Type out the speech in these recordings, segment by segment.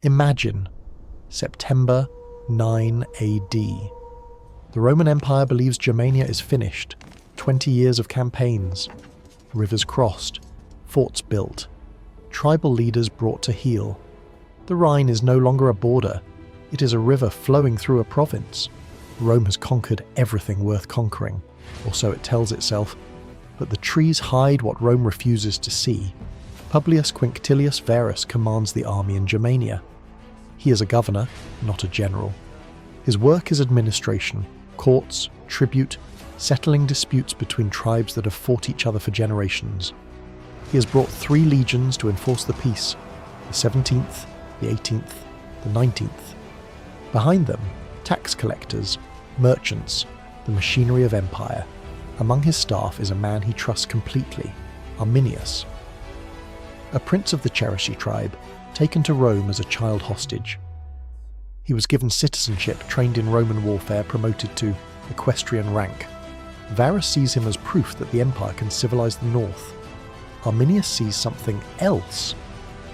Imagine September 9 AD. The Roman Empire believes Germania is finished. 20 years of campaigns, rivers crossed, forts built, tribal leaders brought to heel. The Rhine is no longer a border, it is a river flowing through a province. Rome has conquered everything worth conquering, or so it tells itself, but the trees hide what Rome refuses to see. Publius Quinctilius Varus commands the army in Germania. He is a governor, not a general. His work is administration, courts, tribute, settling disputes between tribes that have fought each other for generations. He has brought 3 legions to enforce the peace, the 17th, the 18th, the 19th. Behind them, tax collectors, merchants, the machinery of empire. Among his staff is a man he trusts completely, Arminius, a prince of the Cherusci tribe, taken to Rome as a child hostage. He was given citizenship, trained in Roman warfare, promoted to equestrian rank. Varus sees him as proof that the empire can civilize the north. Arminius sees something else.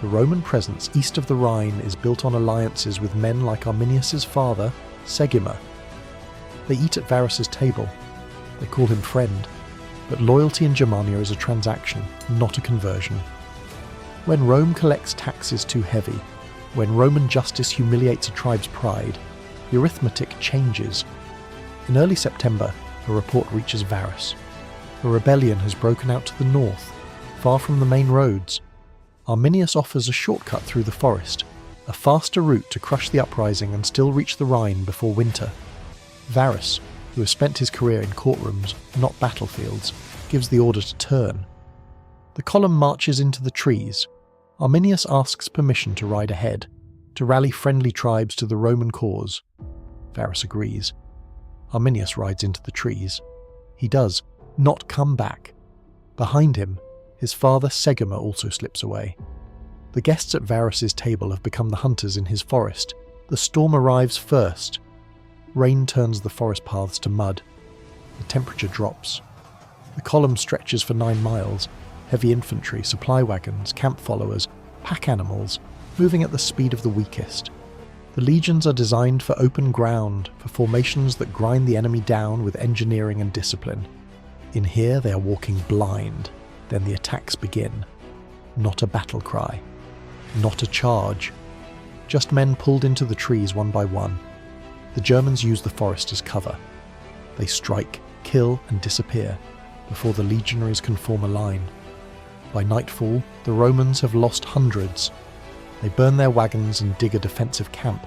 The Roman presence east of the Rhine is built on alliances with men like Arminius's father, Segima. They eat at Varus's table. They call him friend. But loyalty in Germania is a transaction, not a conversion. When Rome collects taxes too heavy, when Roman justice humiliates a tribe's pride, the arithmetic changes. In early September, a report reaches Varus. A rebellion has broken out to the north, far from the main roads. Arminius offers a shortcut through the forest, a faster route to crush the uprising and still reach the Rhine before winter. Varus, who has spent his career in courtrooms, not battlefields, gives the order to turn. The column marches into the trees. Arminius asks permission to ride ahead, to rally friendly tribes to the Roman cause. Varus agrees. Arminius rides into the trees. He does not come back. Behind him, his father Segima also slips away. The guests at Varus's table have become the hunters in his forest. The storm arrives first. Rain turns the forest paths to mud. The temperature drops. The column stretches for 9 miles. Heavy infantry, supply wagons, camp followers, pack animals, moving at the speed of the weakest. The legions are designed for open ground, for formations that grind the enemy down with engineering and discipline. In here they are walking blind. Then the attacks begin. Not a battle cry. Not a charge. Just men pulled into the trees one by one. The Germans use the forest as cover. They strike, kill, and disappear before the legionaries can form a line. By nightfall, the Romans have lost hundreds. They burn their wagons and dig a defensive camp.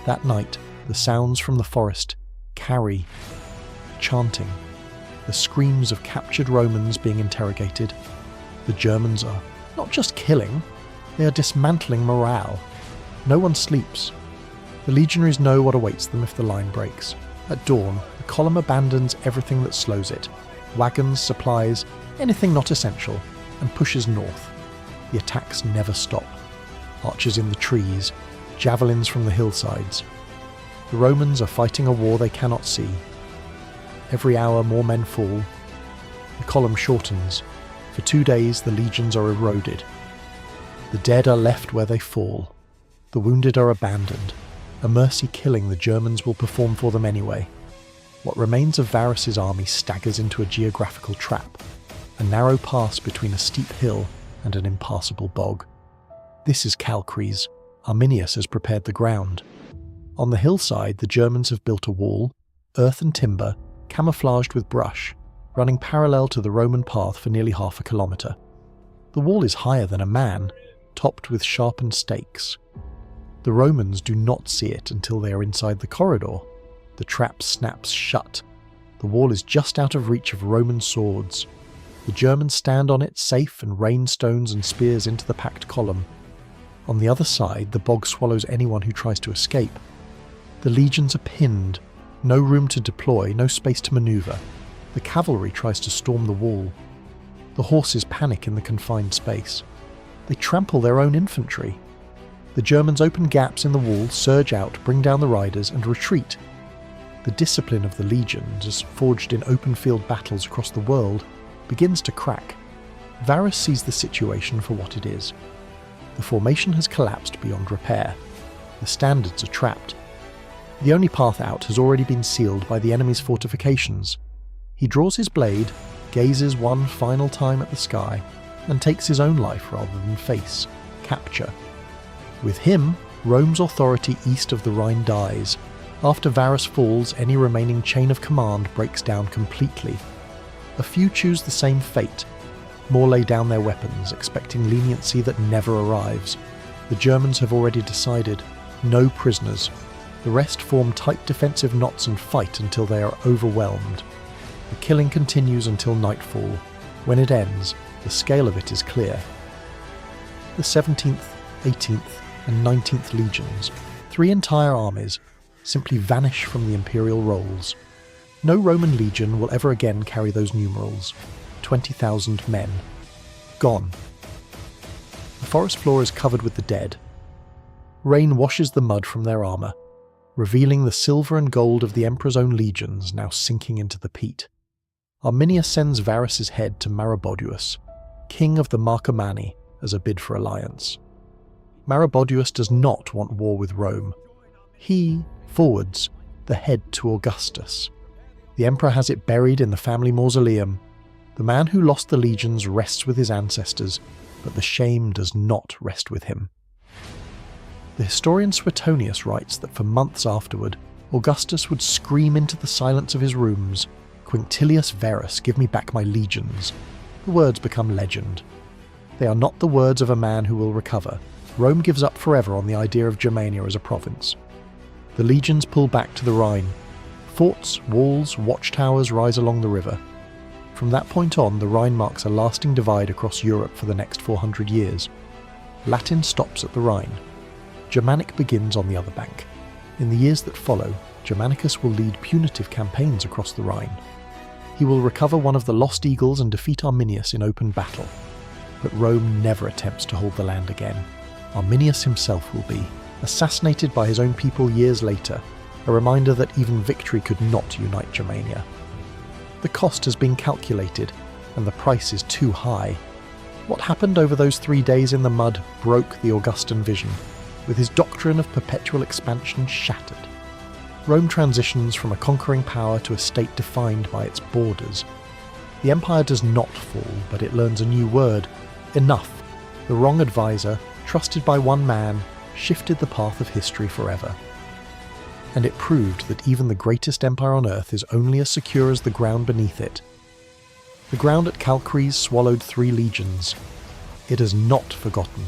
That night, the sounds from the forest carry, chanting, the screams of captured Romans being interrogated. The Germans are not just killing, they are dismantling morale. No one sleeps. The legionaries know what awaits them if the line breaks. At dawn, the column abandons everything that slows it, wagons, supplies, anything not essential, and pushes north. The attacks never stop. Archers in the trees, javelins from the hillsides. The Romans are fighting a war they cannot see. Every hour more men fall. The column shortens. For 2 days the legions are eroded. The dead are left where they fall. The wounded are abandoned. A mercy killing the Germans will perform for them anyway. What remains of Varus's army staggers into a geographical trap, a narrow pass between a steep hill and an impassable bog. This is Calcries. Arminius has prepared the ground. On the hillside, the Germans have built a wall, earth and timber, camouflaged with brush, running parallel to the Roman path for nearly half a kilometre. The wall is higher than a man, topped with sharpened stakes. The Romans do not see it until they are inside the corridor. The trap snaps shut. The wall is just out of reach of Roman swords. The Germans stand on it safe and rain stones and spears into the packed column. On the other side, the bog swallows anyone who tries to escape. The legions are pinned. No room to deploy, no space to manoeuvre. The cavalry tries to storm the wall. The horses panic in the confined space. They trample their own infantry. The Germans open gaps in the wall, surge out, bring down the riders, and retreat. The discipline of the legions, as forged in open field battles across the world, begins to crack. Varus sees the situation for what it is. The formation has collapsed beyond repair. The standards are trapped. The only path out has already been sealed by the enemy's fortifications. He draws his blade, gazes one final time at the sky, and takes his own life rather than face capture. With him, Rome's authority east of the Rhine dies. After Varus falls, any remaining chain of command breaks down completely. A few choose the same fate. More lay down their weapons, expecting leniency that never arrives. The Germans have already decided. No prisoners. The rest form tight defensive knots and fight until they are overwhelmed. The killing continues until nightfall. When it ends, the scale of it is clear. The 17th, 18th, and 19th legions, 3 entire armies, simply vanish from the imperial rolls. No Roman legion will ever again carry those numerals. 20,000 men. Gone. The forest floor is covered with the dead. Rain washes the mud from their armour, revealing the silver and gold of the Emperor's own legions now sinking into the peat. Arminius sends Varus's head to Maroboduus, king of the Marcomanni, as a bid for alliance. Maroboduus does not want war with Rome. He forwards the head to Augustus. The emperor has it buried in the family mausoleum. The man who lost the legions rests with his ancestors, but the shame does not rest with him. The historian Suetonius writes that for months afterward, Augustus would scream into the silence of his rooms, "Quinctilius Varus, give me back my legions." The words become legend. They are not the words of a man who will recover. Rome gives up forever on the idea of Germania as a province. The legions pull back to the Rhine. Forts, walls, watchtowers rise along the river. From that point on, the Rhine marks a lasting divide across Europe for the next 400 years. Latin stops at the Rhine. Germanic begins on the other bank. In the years that follow, Germanicus will lead punitive campaigns across the Rhine. He will recover one of the lost eagles and defeat Arminius in open battle. But Rome never attempts to hold the land again. Arminius himself will be, assassinated by his own people years later, a reminder that even victory could not unite Germania. The cost has been calculated, and the price is too high. What happened over those 3 days in the mud broke the Augustan vision, with his doctrine of perpetual expansion shattered. Rome transitions from a conquering power to a state defined by its borders. The empire does not fall, but it learns a new word: enough. The wrong advisor, trusted by one man, shifted the path of history forever. And it proved that even the greatest empire on earth is only as secure as the ground beneath it. The ground at Calchries swallowed 3 legions. It has not forgotten